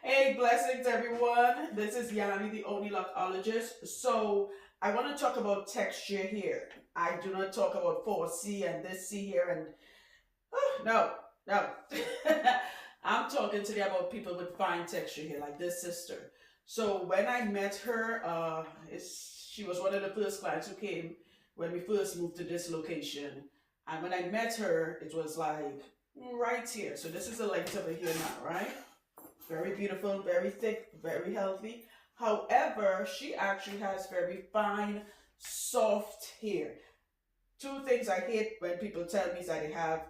Hey, blessings everyone. This is Yanni, the only lockologist. So I want to talk about texture here. I do not talk about 4C and this C here and no, no. I'm talking today about people with fine texture here, like this sister. So when I met her, she was one of the first clients who came when we first moved to this location. And when I met her, it was like right here. So this is the length of her here now, right? Very beautiful, very thick, very healthy. However, she actually has very fine, soft hair. Two things I hate when people tell me is that they have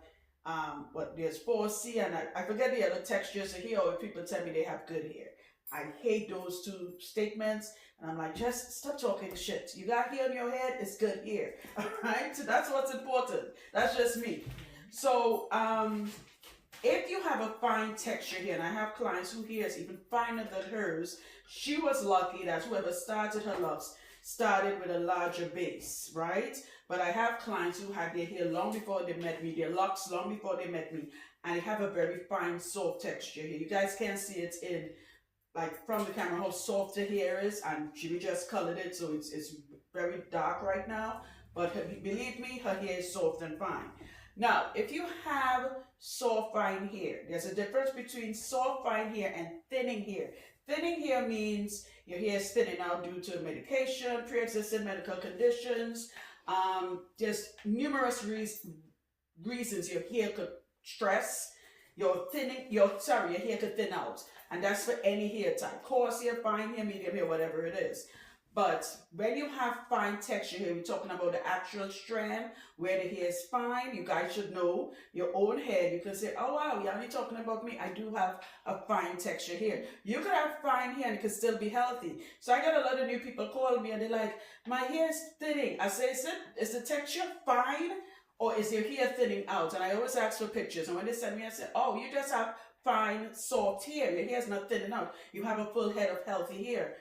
there's 4C and I forget the other textures of hair, or if people tell me they have good hair. I hate those two statements, and I'm like, just stop talking shit. You got hair in your head, it's good hair. All right, so that's what's important. That's just me. So if you have a fine texture here, and I have clients who hair is even finer than hers, she was lucky that whoever started her locks started with a larger base, right? But I have clients who had their hair long before they met me, their locks long before they met me, and they have a very fine, soft texture here. You guys can't see it in, like, from the camera how soft the hair is, and she just colored it, so it's very dark right now. But believe me, her hair is soft and fine. Now, if you have soft fine hair, there's a difference between soft fine hair and thinning hair. Thinning hair means your hair is thinning out due to medication, pre-existing medical conditions. There's numerous reasons your hair could stress, your hair could thin out. And that's for any hair type. Coarse hair, fine hair, medium hair, whatever it is. But when you have fine texture here, we're talking about the actual strand where the hair is fine. You guys should know your own hair. You can say, oh wow, you're only talking about me. I do have a fine texture here. You could have fine hair and it could still be healthy. So I got a lot of new people call me and they're like, my hair is thinning. I say, is the texture fine or is your hair thinning out? And I always ask for pictures. And when they send me, I say, oh, you just have fine, soft hair. Your hair is not thinning out. You have a full head of healthy hair.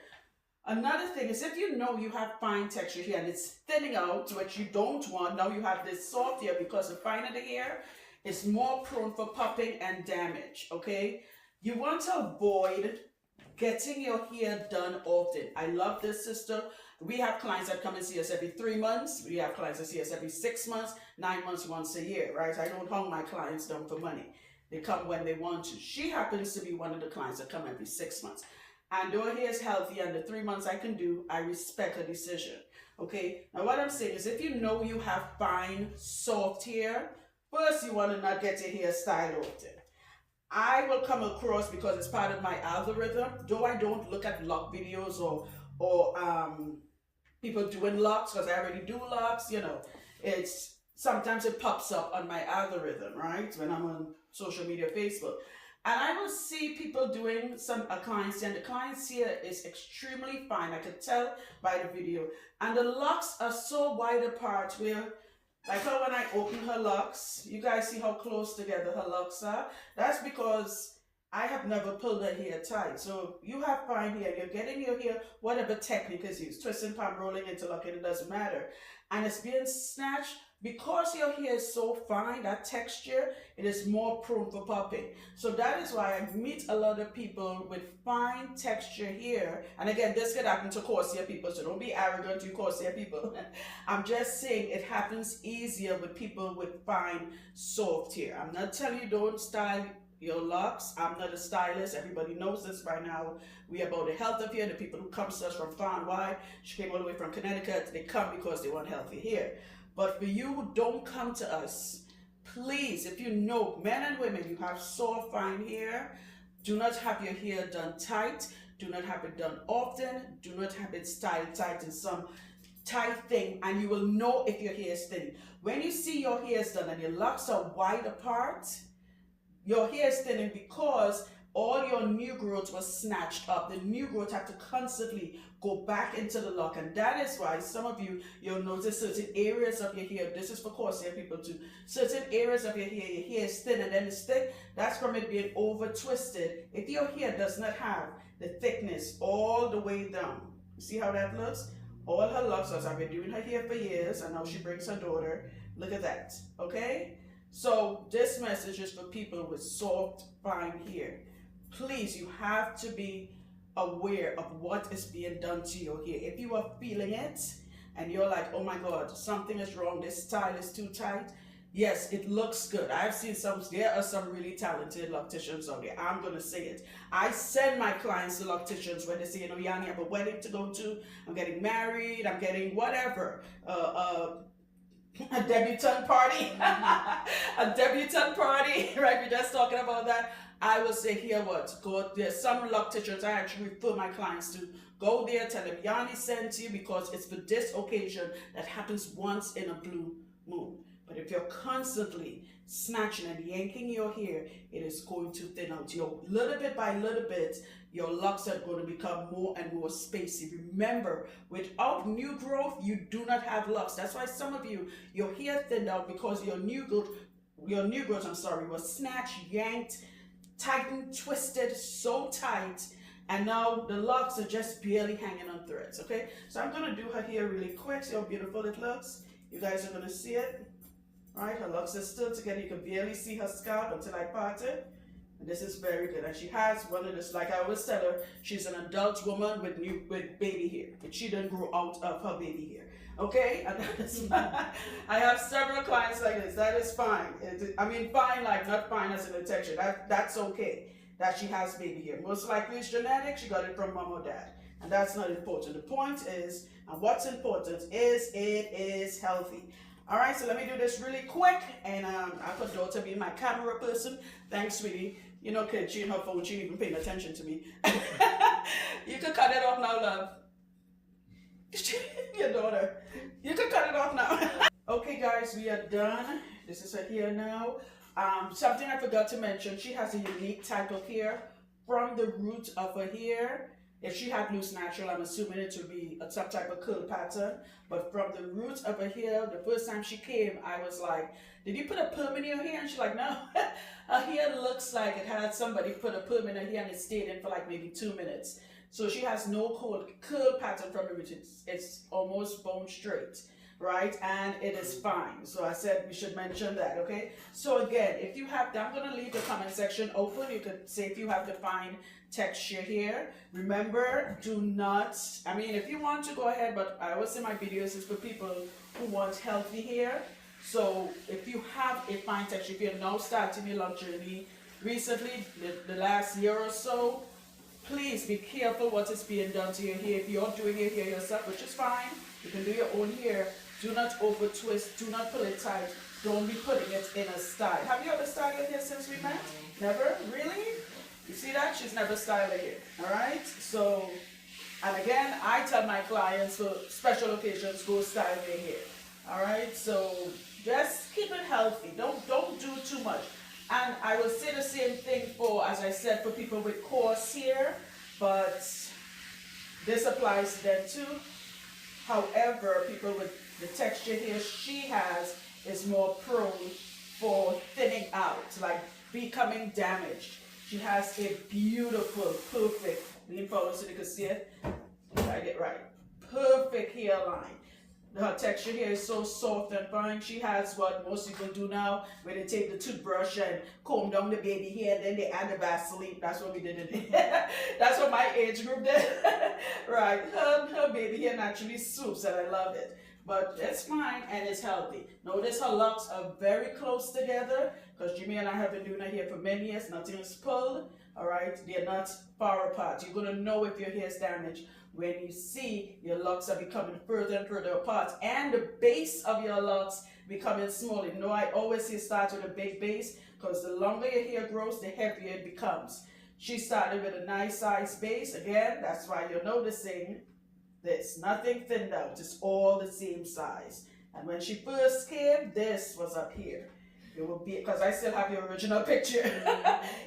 Another thing is if you know you have fine texture here and it's thinning out, which you don't want, now you have this soft hair because the finer the hair is more prone for popping and damage, okay? You want to avoid getting your hair done often. I love this, sister. We have clients that come and see us every 3 months. We have clients that see us every 6 months, 9 months, once a year, right? I don't hung my clients down for money. They come when they want to. She happens to be one of the clients that come every 6 months. And though her hair is healthy and the 3 months I can do, I respect her decision. Okay? Now what I'm saying is if you know you have fine, soft hair, first you want to not get your hair styled often. I will come across, because it's part of my algorithm, though I don't look at lock videos or people doing locks, because I already do locks, you know. Sometimes it pops up on my algorithm, right? When I'm on social media, Facebook. And I will see people doing some clients, and the clients here is extremely fine. I could tell by the video. And the locks are so wide apart where, like how when I open her locks, you guys see how close together her locks are? That's because I have never pulled her hair tight. So you have fine hair, you're getting your hair, whatever technique is used, twisting, palm rolling, interlocking, it doesn't matter. And it's being snatched. Because your hair is so fine, that texture, it is more prone for popping. So that is why I meet a lot of people with fine texture hair. And again, this could happen to coarse hair people, so don't be arrogant, you coarse hair people. I'm just saying it happens easier with people with fine, soft hair. I'm not telling you don't style your locks. I'm not a stylist. Everybody knows this by now. We are about the health of hair. The people who come to us from far and wide, she came all the way from Connecticut, they come because they want healthy hair. But for you who don't come to us, please, if you know, men and women, you have soft, fine hair, do not have your hair done tight. Do not have it done often. Do not have it styled tight in some tight thing, and you will know if your hair is thinning. When you see your hair is done and your locks are wide apart, your hair is thinning because all your new growth was snatched up. The new growth had to constantly go back into the lock. And that is why some of you, you'll notice certain areas of your hair, this is for coarse hair people too, certain areas of your hair is thin and then it's thick. That's from it being over twisted. If your hair does not have the thickness all the way down, you see how that looks? All her locks, as I've been doing her hair for years, and now she brings her daughter. Look at that, okay? So this message is for people with soft, fine hair. please, you have to be aware of what is being done to your hair. If you are feeling it and you're like, oh my God, something is wrong, this style is too tight, yes, it looks good. I've seen there are some really talented locticians out there. I'm going to say it. I send my clients to locticians when they say, you know, Yanni, I have a wedding to go to, I'm getting married, I'm getting whatever, a debutante party, a debutante party, right? We're just talking about that. I will say, here what, go, there's some locticians I actually refer my clients to. Go there, tell them Yanni sent you because it's for this occasion that happens once in a blue moon. But if you're constantly snatching and yanking your hair, it is going to thin out. Little bit by little bit, your locks are going to become more and more spacey. Remember, without new growth, you do not have locks. That's why some of you, your hair thinned out because your new growth, was snatched, yanked, tightened, twisted so tight, and now the locks are just barely hanging on threads. Okay, so I'm going to do her hair really quick. See how beautiful it looks? You guys are going to see it. Right, her locks are still together. You can barely see her scalp until I part it. And this is very good. And she has one of this, like I always tell her, she's an adult woman with baby hair. And she didn't grow out of her baby hair. Okay? And that's I have several clients like this. That is fine. Fine, like not fine as in a texture. That's okay that she has baby hair. Most likely it's genetic. She got it from mom or dad. And that's not important. The point is, and what's important is it is healthy. All right, so let me do this really quick, and I put daughter being my camera person. Thanks, sweetie. You know, kid, she in her phone, she ain't even paying attention to me. You can cut it off now, love. Your daughter. You can cut it off now. Okay, guys, we are done. This is her hair now. Something I forgot to mention, she has a unique type of hair from the root of her hair. If she had loose natural, I'm assuming it would be some type of curl pattern. But from the roots of her hair, the first time she came, I was like, did you put a perm in your hair? And she's like, no. Her hair looks like it had somebody put a perm in her hair and it stayed in for like maybe 2 minutes. So she has no curl pattern from the roots. It's almost bone straight, right? And it is fine. So I said we should mention that, okay? So again, if you have, I'm going to leave the comment section open. You could say if you have defined texture here. Remember, do not, if you want to go ahead, but I always say my videos is for people who want healthy hair. So if you have a fine texture, if you're now starting your lock journey recently, the last year or so, please be careful what is being done to your hair. If you're doing your hair yourself, which is fine, you can do your own hair. Do not over twist, do not pull it tight, don't be putting it in a style. Have you ever styled your hair since we met? Never? Really? You see that? She's never styled her hair. Alright? So, and again, I tell my clients for special occasions, go style their hair. Alright? So, just keep it healthy. Don't do too much. And I will say the same thing for, as I said, for people with coarse hair, but this applies to them too. However, people with the texture hair she has is more prone for thinning out, like becoming damaged. She has a beautiful, perfect, lean forward so you can see it. I get right. Perfect hairline. Her texture here is so soft and fine. She has what most people do now, where they take the toothbrush and comb down the baby hair, then they add the Vaseline. That's what we did in That's what my age group did. Right. Her baby hair naturally swoops and I love it. But it's fine and it's healthy. Notice her locks are very close together because Jimmy and I have been doing her hair for many years. Nothing is pulled. All right. They're not far apart. You're going to know if your hair is damaged when you see your locks are becoming further and further apart and the base of your locks becoming smaller. You know, I always say start with a big base because the longer your hair grows, the heavier it becomes. She started with a nice size base. Again, that's why you're noticing this. Nothing thinned out. It's all the same size. And when she first came, this was up here. It will be, because I still have your original picture.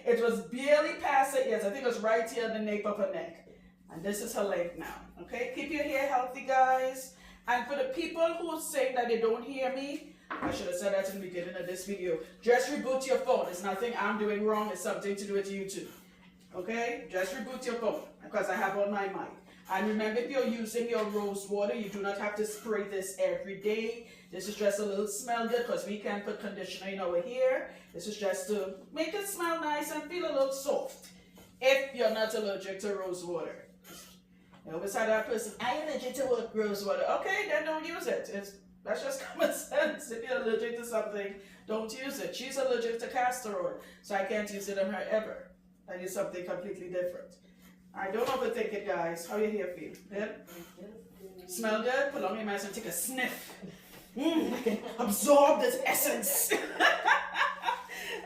It was barely past her ears. I think it was right here on the nape of her neck. And this is her length now. Okay, keep your hair healthy, guys. And for the people who are saying that they don't hear me, I should have said that in the beginning of this video. Just reboot your phone. It's nothing I'm doing wrong. It's something to do with YouTube. Okay, just reboot your phone because I have on my mic. And remember, if you're using your rose water, you do not have to spray this every day. This is just a little smell good because we can't put conditioner in our hair. This is just to make it smell nice and feel a little soft. if you're not allergic to rose water. You always have that person, I'm allergic to rose water. Okay, then don't use it. That's just common sense. If you're allergic to something, don't use it. She's allergic to castor oil, so I can't use it on her ever. I use something completely different. I don't overthink it, guys. How your hair feel? Good? Smell good? Put on your mask and take a sniff. I can absorb this essence.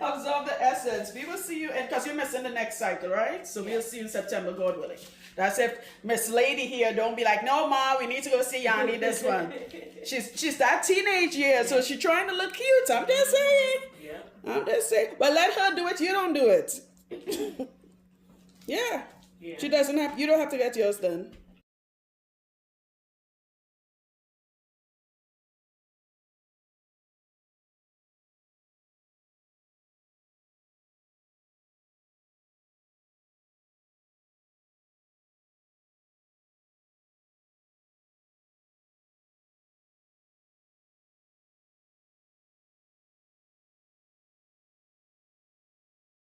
Absorb the essence. We will see you, and because you're missing the next cycle, right? So we'll see you in September, God willing. That's if Miss Lady here don't be like, no, Ma, we need to go see Yanni this one. She's that teenage year, so she's trying to look cute. I'm just saying. Yeah. I'm just saying. But let her do it. You don't do it. Yeah. She doesn't have. You don't have to get yours done.